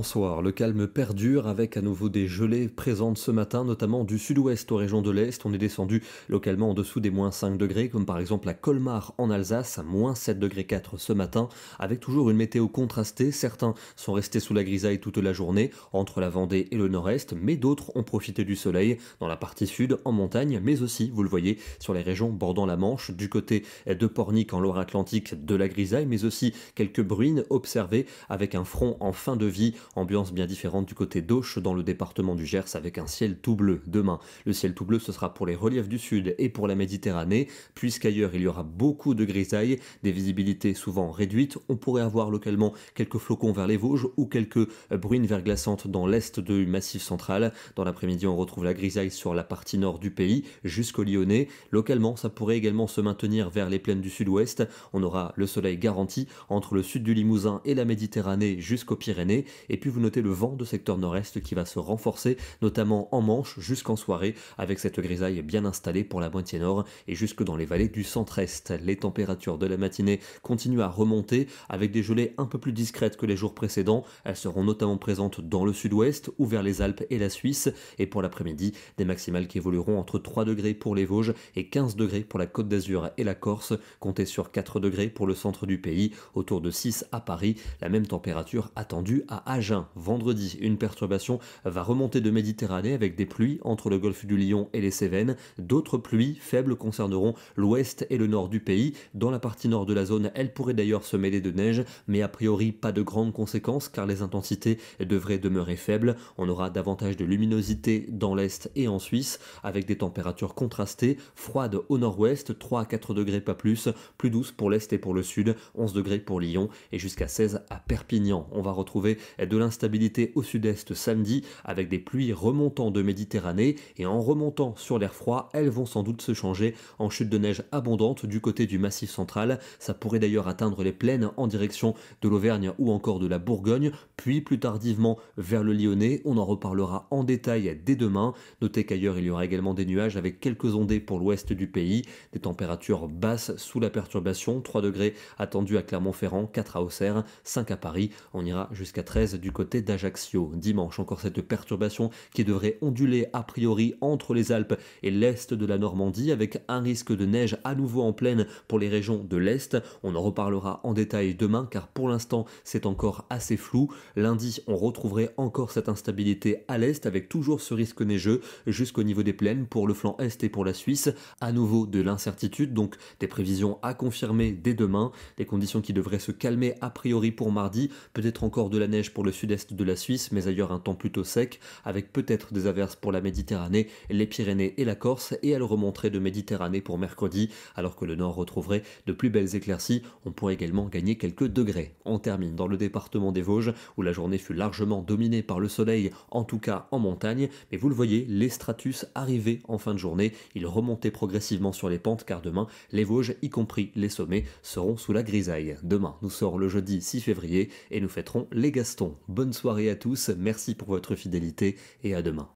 bonsoir. Le calme perdure avec à nouveau des gelées présentes ce matin, notamment du sud-ouest aux régions de l'Est. On est descendu localement en dessous des moins 5 degrés, comme par exemple à Colmar en Alsace, à moins 7 degrés 4 ce matin, avec toujours une météo contrastée. Certains sont restés sous la grisaille toute la journée, entre la Vendée et le nord-est, mais d'autres ont profité du soleil dans la partie sud, en montagne, mais aussi, vous le voyez, sur les régions bordant la Manche, du côté de Pornic en Loire-Atlantique, de la grisaille, mais aussi quelques bruines observées avec un front en fin de vie, ambiance bien différente du côté d'Auch dans le département du Gers avec un ciel tout bleu demain. Le ciel tout bleu ce sera pour les reliefs du sud et pour la Méditerranée, puisqu'ailleurs il y aura beaucoup de grisailles, des visibilités souvent réduites. On pourrait avoir localement quelques flocons vers les Vosges ou quelques bruines verglaçantes dans l'est du Massif central. Dans l'après-midi on retrouve la grisaille sur la partie nord du pays jusqu'au Lyonnais. Localement ça pourrait également se maintenir vers les plaines du sud-ouest. On aura le soleil garanti entre le sud du Limousin et la Méditerranée jusqu'aux Pyrénées. Et puis vous notez le vent de secteur nord-est qui va se renforcer, notamment en Manche jusqu'en soirée, avec cette grisaille bien installée pour la moitié nord et jusque dans les vallées du centre-est. Les températures de la matinée continuent à remonter avec des gelées un peu plus discrètes que les jours précédents. Elles seront notamment présentes dans le sud-ouest ou vers les Alpes et la Suisse. Et pour l'après-midi, des maximales qui évolueront entre 3 degrés pour les Vosges et 15 degrés pour la Côte d'Azur et la Corse. Comptez sur 4 degrés pour le centre du pays, autour de 6 à Paris. La même température attendue à Agen. Vendredi, une perturbation va remonter de Méditerranée avec des pluies entre le golfe du Lion et les Cévennes. D'autres pluies faibles concerneront l'ouest et le nord du pays. Dans la partie nord de la zone, elles pourraient d'ailleurs se mêler de neige, mais a priori pas de grandes conséquences car les intensités devraient demeurer faibles. On aura davantage de luminosité dans l'est et en Suisse avec des températures contrastées, froides au nord-ouest, 3 à 4 degrés pas plus, plus douces pour l'est et pour le sud, 11 degrés pour Lyon et jusqu'à 16 à Perpignan. On va retrouver de l'instabilité au sud-est samedi avec des pluies remontant de Méditerranée et en remontant sur l'air froid, elles vont sans doute se changer en chute de neige abondante du côté du Massif central. Ça pourrait d'ailleurs atteindre les plaines en direction de l'Auvergne ou encore de la Bourgogne, puis plus tardivement vers le Lyonnais. On en reparlera en détail dès demain. Notez qu'ailleurs il y aura également des nuages avec quelques ondées pour l'ouest du pays, des températures basses sous la perturbation, 3 degrés attendus à Clermont-Ferrand, 4 à Auxerre, 5 à Paris. On ira jusqu'à 13 du côté d'Ajaccio. Dimanche, encore cette perturbation qui devrait onduler a priori entre les Alpes et l'est de la Normandie avec un risque de neige à nouveau en pleine pour les régions de l'est. On en reparlera en détail demain car pour l'instant c'est encore assez flou. Lundi, on retrouverait encore cette instabilité à l'est avec toujours ce risque neigeux jusqu'au niveau des plaines pour le flanc est et pour la Suisse. À nouveau de l'incertitude, donc des prévisions à confirmer dès demain. Des conditions qui devraient se calmer a priori pour mardi. Peut-être encore de la neige pour le sud-est de la Suisse, mais ailleurs un temps plutôt sec, avec peut-être des averses pour la Méditerranée, les Pyrénées et la Corse, et elle remonterait de Méditerranée pour mercredi, alors que le nord retrouverait de plus belles éclaircies. On pourrait également gagner quelques degrés. On termine dans le département des Vosges, où la journée fut largement dominée par le soleil, en tout cas en montagne, mais vous le voyez, les stratus arrivaient en fin de journée, ils remontaient progressivement sur les pentes, car demain, les Vosges, y compris les sommets, seront sous la grisaille. Demain, nous sort le jeudi 6 février, et nous fêterons les Gastons. Bonne soirée à tous, merci pour votre fidélité et à demain.